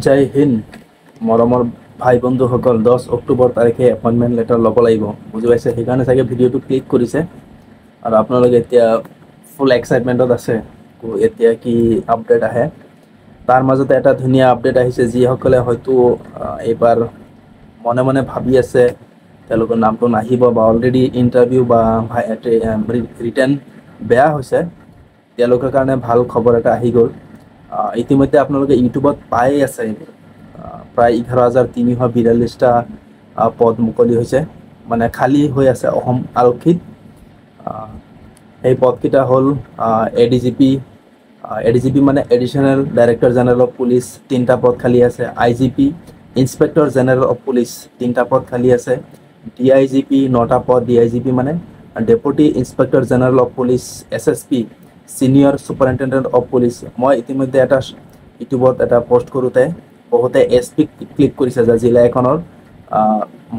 জয় হিন্দ মৰমৰ ভাই বন্ধুসকল 10 অক্টোবৰ তাৰিখে এপইণ্টমেণ্ট লেটাৰ ল'ব লাগিব বুজি পাইছে সেইকাৰণে চাগে ভিডিঅ'টো ক্লিক কৰিছে আৰু আপোনালোকে এতিয়া ফুল এক্সাইটমেণ্টত আছে এতিয়া কি আপডেট আহে তাৰ মাজতে এটা ধুনীয়া আপডেট আহিছে যিসকলে হয়তো এইবাৰ মনে মনে ভাবি আছে তেওঁলোকৰ নামটো নাহিব বা অলৰেডি ইণ্টাৰভিউ বা ৰিটেন বেয়া হৈছে তেওঁলোকৰ কাৰণে ভাল খবৰ এটা আহি গ'ল ইতিমধ্যে আপোনালোকে ইউটিউবত পাই আছে প্ৰায় 11,342টা পদ মুকলি হৈছে মানে খালী হৈ আছে অসম আৰক্ষীত এই পদকেইটা হ'ল এডিজিপি মানে additional director general of police 3টা পদ খালী আছে IGP inspector general of police 3টা পদ খালী আছে ডিআইজিপি 9টা পদ ডিআইজিপি মানে deputy inspector general of police SSP senior superintendent of police মই ইতিমধ্যে এটা ইউটিউবত এটা পোষ্ট কৰোঁতে বহুতে এছপি ক্লিক কৰিছে যে জিলা এখনৰ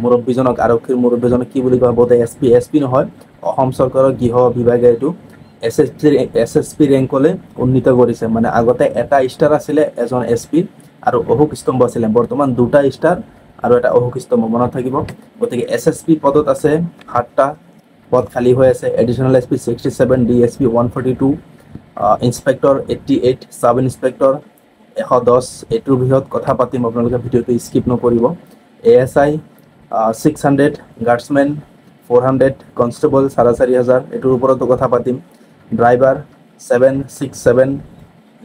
মুৰব্বীজনক আৰক্ষীৰ মুৰব্বীজনক কি বুলি কয় বহুতে এছপি নহয় অসম চৰকাৰৰ গৃহ বিভাগে এইটো এছএছপি ৰেংকলৈ উন্নীত কৰিছে মানে আগতে এটা ষ্টাৰ আছিলে এজন এছপি আৰু অশোক স্তম্ভ আছিলে বৰ্তমান 2টা ষ্টাৰ আৰু এটা অশোক স্তম্ভ মনত থাকিব গতিকে এছএছপি পদত আছে 7টা পদ খালী হৈ আছে additional SP 67 DSP 142 inspector 88 sub inspector 110 এইটোৰ বিষয়ত কথা পাতিম আপোনালোকে ভিডিঅ'টো স্কিপ নকৰিব এএছআই 600 গাৰ্ডছমেন 400 কনষ্টেবল 4,500 এইটোৰ ওপৰতো কথা পাতিম ড্ৰাইভাৰ 767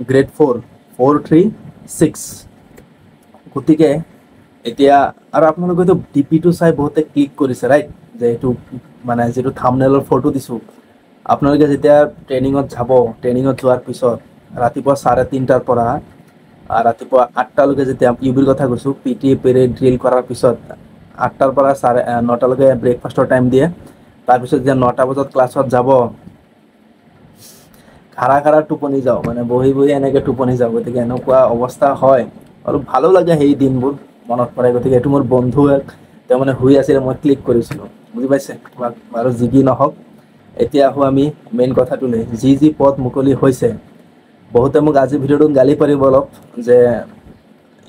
গ্ৰেড 4,436 গতিকে এতিয়া আৰু আপোনালোকেতো ডিপিটো চাই বহুতে ক্লিক কৰিছে ৰাইট যে এইটো মানে যিটো থাম্বনেইলৰ ফটো দিছোঁ আপোনালোকে যেতিয়া ট্ৰেইনিঙত যাব ট্ৰেইনিঙত যোৱাৰ পিছত ৰাতিপুৱা 3:30টাৰ পৰা ৰাতিপুৱা 8টালৈকে যেতিয়া ইউবিৰ কথা কৈছোঁ পিটি পেৰেড ড্ৰিল কৰাৰ পিছত 8টাৰ পৰা 9টালৈকে ব্ৰেকফাষ্টৰ টাইম দিয়ে তাৰপিছত যেতিয়া 9টা বজাত ক্লাছত যাব খাৰা টোপনি যাওঁ মানে বহি এনেকৈ টোপনি যাওঁ গতিকে এনেকুৱা অৱস্থা হয় আৰু ভালো লাগে সেই দিনবোৰ মনত পৰে গতিকে এইটো মোৰ বন্ধু তেওঁ মানে শুই আছিলে মই ক্লিক কৰিছিলোঁ বুজি পাইছে আৰু যি নহওক এতিয়া আহোঁ আমি মেইন কথাটোলৈ যি পদ মুকলি হৈছে বহুতে মোক আজি ভিডিঅ'টো গালি পাৰিব অলপ যে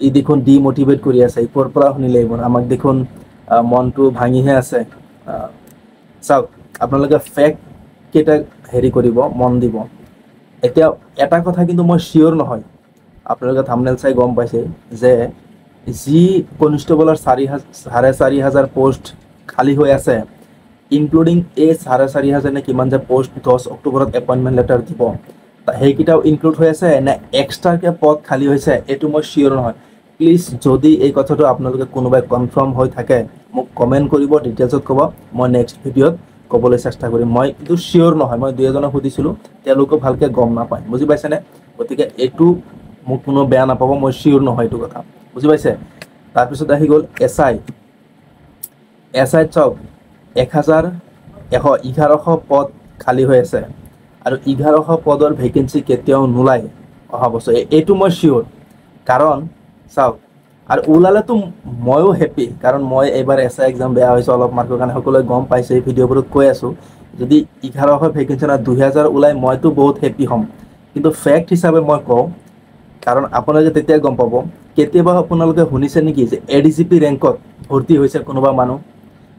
ই দেখোন ডিমোটিভেট কৰি আছে ইপৰ পৰা শুনিলে এইবোৰ আমাক দেখোন মনটো ভাঙিহে আছে চাওক আপোনালোকে ফেক্ট কেইটা হেৰি কৰিব মন দিব এতিয়া এটা কথা কিন্তু মই চিয়'ৰ নহয় আপোনালোকে থাম্বনেইল চাই গম পাইছে যে যি কনষ্টেবলৰ 4,500 পোষ্ট খালী হৈ আছে ইনক্লুডিং এই 4,500 নে কিমান যে পোষ্ট 10 অক্টোবৰত এপইণ্টমেণ্ট লেটাৰ দিব সেইকেইটাও ইনক্লুড হৈ আছে নে এক্সট্ৰাকৈ পদ খালী হৈছে এইটো মই চিয়'ৰ নহয় প্লিজ যদি এই কথাটো আপোনালোকে কোনোবাই কনফাৰ্ম হৈ থাকে মোক কমেণ্ট কৰিব ডিটেইলছত ক'ব মই নেক্সট ভিডিঅ'ত ক'বলৈ চেষ্টা কৰিম মই কিন্তু চিয়'ৰ নহয় মই 2এজনক সুধিছিলোঁ তেওঁলোকেও ভালকৈ গম নাপায় বুজি পাইছেনে গতিকে এইটো মোক কোনো বেয়া নাপাব মই চিয়'ৰ নহয় এইটো কথা বুজি পাইছে তাৰপিছত আহি গ'ল এছআইত চাওক 1,1100 পদ খালী হৈ আছে আৰু 1100 পদৰ ভেকেঞ্চি কেতিয়াও নোলায় অহা বছৰ এইটো মই চিয়'ৰ কাৰণ চাওক আৰু ওলালেতো ময়ো হেপ্পী কাৰণ মই এইবাৰ এছআই এক্সাম বেয়া হৈছে অলপ মাৰ্কৰ কাৰণে সকলোৱে গম পাইছে এই ভিডিঅ'বোৰত কৈ আছোঁ যদি 1100 ভেকেঞ্চি না 2,000 ওলায় মইতো বহুত হেপ্পী হ'ম কিন্তু ফেক্ট হিচাপে মই কওঁ কাৰণ আপোনালোকে তেতিয়া গম পাব কেতিয়াবা আপোনালোকে শুনিছে নেকি যে এডিজিপি ৰেংকত ভৰ্তি হৈছে কোনোবা মানুহ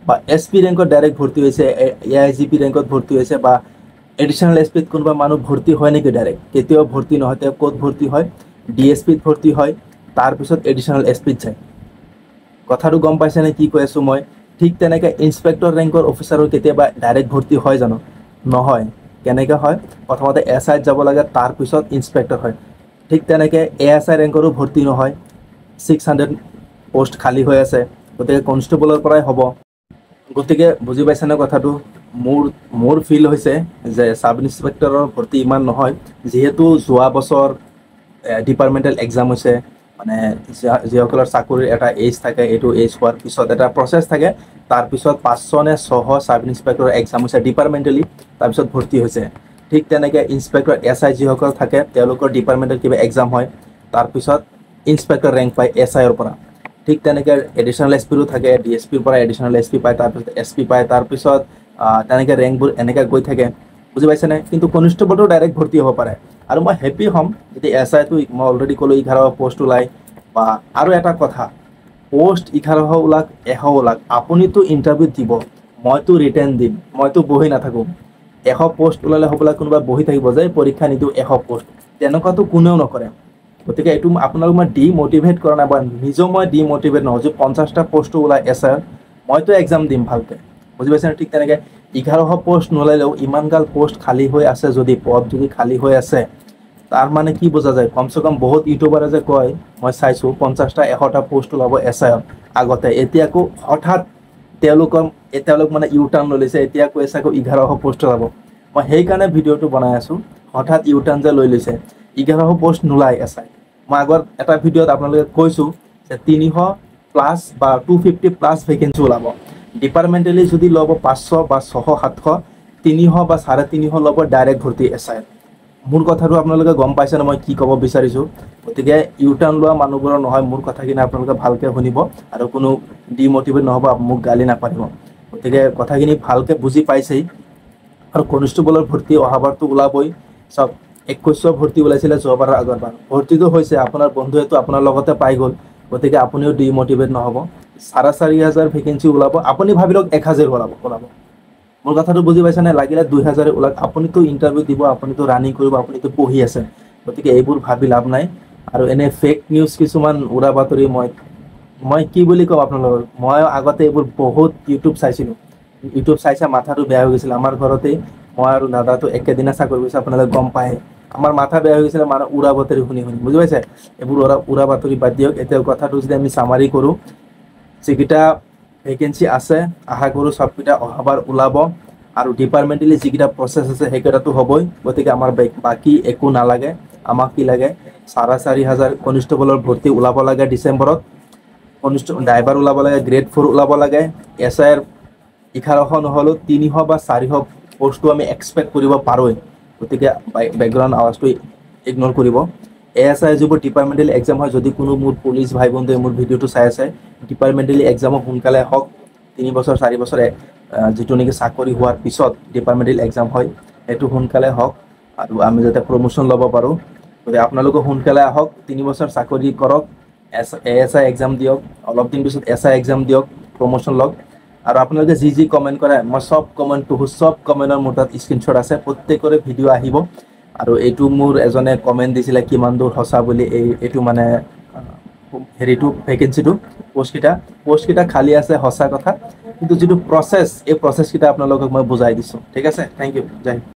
বা এছপি ৰেংকত ডাইৰেক্ট ভৰ্তি হৈছে এআইজিপি ৰেংকত ভৰ্তি হৈছে বা এডিশ্যনেল এছপিত কোনোবা মানুহ ভৰ্তি হয় নেকি ডাইৰেক্ট কেতিয়াও ভৰ্তি নহয় তেওঁ ক'ত ভৰ্তি হয় ডিএছপিত ভৰ্তি হয় তাৰপিছত এডিশ্যনেল এছপিত যায় কথাটো গম পাইছেনে কি কৈ আছোঁ মই ঠিক তেনেকৈ ইন্সপেক্টৰ ৰেংকৰ অফিচাৰৰ কেতিয়াবা ডাইৰেক্ট ভৰ্তি হয় জানো নহয় কেনেকৈ হয় প্ৰথমতে এছআইত যাব লাগে তাৰপিছত ইন্সপেক্টৰ হয় ঠিক তেনেকৈ এএছআই ৰেংকৰো ভৰ্তি নহয় 600 পোষ্ট খালী হৈ আছে গতিকে কনষ্টেবলৰ পৰাই হ'ব গতিকে বুজি পাইছেনে কথাটো মোৰ ফিল হৈছে যে সাব ইন্সপেক্টৰৰ ভৰ্তি ইমান নহয় যিহেতু যোৱা বছৰ ডিপাৰ্টমেণ্টেল এক্সাম হৈছে মানে যিসকলৰ চাকৰিৰ এটা এজ থাকে এইটো এজ হোৱাৰ পিছত এটা প্ৰচেছ থাকে তাৰপিছত 500 নে 600 সাব ইন্সপেক্টৰৰ এক্সাম হৈছে ডিপাৰ্টমেণ্টেলি তাৰপিছত ভৰ্তি হৈছে ঠিক তেনেকৈ ইন্সপেক্টৰ এছআই যিসকল থাকে তেওঁলোকৰ ডিপাৰ্টমেণ্টেল কিবা এক্সাম হয় তাৰপিছত ইন্সপেক্টৰ ৰেংক পায় এছআইৰ পৰা ঠিক তেনেকৈ এডিশ্যনেল এছপিৰো থাকে ডিএছপিৰ পৰা এডিশ্যনেল এছপি পায় তাৰপিছত এছপি পায় তাৰপিছত তেনেকৈ ৰেংকবোৰ এনেকৈ গৈ থাকে বুজি পাইছেনে কিন্তু কনষ্টেবলটো ডাইৰেক্ট ভৰ্তি হ'ব পাৰে আৰু মই হেপ্পী হ'ম যদি এছআইটো মই অলৰেডি ক'লোঁ 11 পোষ্ট ওলায় বা আৰু এটা কথা পোষ্ট 1100 ওলাক 100 ওলাক আপুনিতো ইণ্টাৰভিউ দিব মইতো ৰিটেন দিম মইতো বহি নাথাকোঁ 100 পোষ্ট ওলালে হ'বলা কোনোবা বহি থাকিব যে পৰীক্ষা নিদিওঁ 100 পোষ্ট তেনেকুৱাতো কোনেও নকৰে গতিকে এইটো আপোনালোক মই ডিমোটিভেট কৰা নাই বা নিজেও মই ডিমোটিভেট নহওঁ যে 50টা পোষ্টটো ওলাই এছাৰ মইতো এক্সাম দিম ভালকৈ বুজি পাইছেনে ঠিক তেনেকৈ 1100 পোষ্ট নোলালেও ইমানগাল পোষ্ট খালী হৈ আছে যদি পদ যদি খালী হৈ আছে তাৰ মানে কি বুজা যায় কমচে কম বহুত ইউটিউবাৰে যে কয় মই চাইছোঁ 50টা 100টা পোষ্ট ওলাব এছাই আগতে এতিয়া আকৌ হঠাৎ তেওঁলোক মানে ইউ টাৰ্ণ লৈ লৈছে এতিয়া কৈ আছে আকৌ 1100 পোষ্ট ওলাব মই সেইকাৰণে ভিডিঅ'টো বনাই আছোঁ হঠাৎ ইউ টাৰ্ণ যে লৈ লৈছে 1100 পোষ্ট নোলায় এছাই মই আগত এটা ভিডিঅ'ত আপোনালোকে কৈছোঁ যে 300 প্লাছ বা 250 প্লাছ ভেকেঞ্চি ওলাব ডিপাৰ্টমেণ্টেলি যদি ল'ব 500 বা 600 700 300 বা 350 ল'ব ডাইৰেক্ট ভৰ্তি এছাই মোৰ কথাটো আপোনালোকে গম পাইছেনে মই কি ক'ব বিচাৰিছোঁ গতিকে ইউ টাৰ্ণ লোৱা মানুহবোৰৰ নহয় মোৰ কথাখিনি আপোনালোকে ভালকৈ শুনিব আৰু কোনো ডিমোটিভেট নহ'ব মোক গালি নাপাৰিব গতিকে কথাখিনি ভালকৈ বুজি পাইছেই আৰু কনষ্টেবলৰ ভৰ্তি অহাবাৰটো ওলাবই চাওক 2100 ভৰ্তি ওলাইছিলে যোৱাবাৰৰ আগৰবাৰ ভৰ্তিটো হৈছে আপোনাৰ বন্ধুৱেতো আপোনাৰ লগতে পাই গ'ল গতিকে আপুনিও ডিমোটিভেট নহ'ব 4500 ভেকেঞ্চি ওলাব আপুনি ভাবি লওক 1000 ওলাব মোৰ কথাটো বুজি পাইছেনে লাগিলে 2000 ওলাক আপুনিতো ইণ্টাৰভিউ দিব আপুনিতো ৰানিং কৰিব আপুনিতো পঢ়ি আছে গতিকে এইবোৰ ভাবি লাভ নাই আৰু এনে ফেক নিউজ কিছুমান উৰা বাতৰি মই কি বুলি ক'ম আপোনালোকক মই আগতে এইবোৰ বহুত ইউটিউব চাইছিলোঁ ইউটিউব চাইছে মাথাটো বেয়া হৈ গৈছিল আমাৰ ঘৰতেই মই আৰু দাদাটো একেদিনা চাকৰি কৰিছোঁ আপোনালোকে গম পায় আমাৰ মাথা বেয়া হৈ গৈছিলে মানে উৰা বাতৰি শুনি বুজি পাইছে এইবোৰ উৰা বাতৰি বাদ দিয়ক এতিয়া কথাটো যদি আমি চামাৰি কৰোঁ যিকেইটা ভেকেঞ্চি আছে আশা কৰোঁ সবকেইটা অহাবাৰ ওলাব আৰু ডিপাৰ্টমেণ্টেলি যিকেইটা প্ৰচেছ আছে সেইকেইটাতো হ'বই গতিকে আমাৰ বাকী একো নালাগে আমাক কি লাগে 4500 কনষ্টেবলৰ ভৰ্তি ওলাব লাগে ডিচেম্বৰত ড্ৰাইভাৰ ওলাব লাগে গ্ৰেড 4 ওলাব লাগে এছআইৰ 1100 নহ'লেও 300 বা 400 পোষ্টটো আমি এক্সপেক্ট কৰিব পাৰোঁৱেই গতিকে বেকগ্ৰাউণ্ড আৱাজটো ইগন'ৰ কৰিব এএছআই যিবোৰ ডিপাৰ্টমেণ্টেল এক্সাম হয় যদি কোনো মোৰ পুলিচ ভাই বন্ধুৱে মোৰ ভিডিঅ'টো চাই আছে ডিপাৰ্টমেণ্টেলি এক্সামো সোনকালে হওক 3 বছৰ 4 বছৰ যিটো নেকি চাকৰি হোৱাৰ পিছত ডিপাৰ্টমেণ্টেল এক্সাম হয় সেইটো সোনকালে হওক আৰু আমি যাতে প্ৰমোশ্যন ল'ব পাৰোঁ গতিকে আপোনালোকে সোনকালে আহক 3 বছৰ চাকৰি কৰক এএছআই এক্সাম দিয়ক অলপ দিন পিছত এছআই এক্সাম দিয়ক প্ৰমোশ্যন লওক আৰু আপোনালোকে যি কমেণ্ট কৰে মই সব কমেণ্ট পঢ়োঁ সব কমেণ্টৰ মোৰ তাত স্ক্ৰীনশ্বট আছে প্ৰত্যেকৰে ভিডিঅ' আহিব আৰু এইটো মোৰ এজনে কমেণ্ট দিছিলে কিমান দূৰ সঁচা বুলি এইটো মানে হেৰিটো ভেকেঞ্চিটো পোষ্টকেইটা খালী আছে সঁচা কথা কিন্তু যিটো প্ৰচেছ এই প্ৰচেছকেইটা আপোনালোকক মই বুজাই দিছোঁ ঠিক আছে থেংক ইউ জয় হিন্দ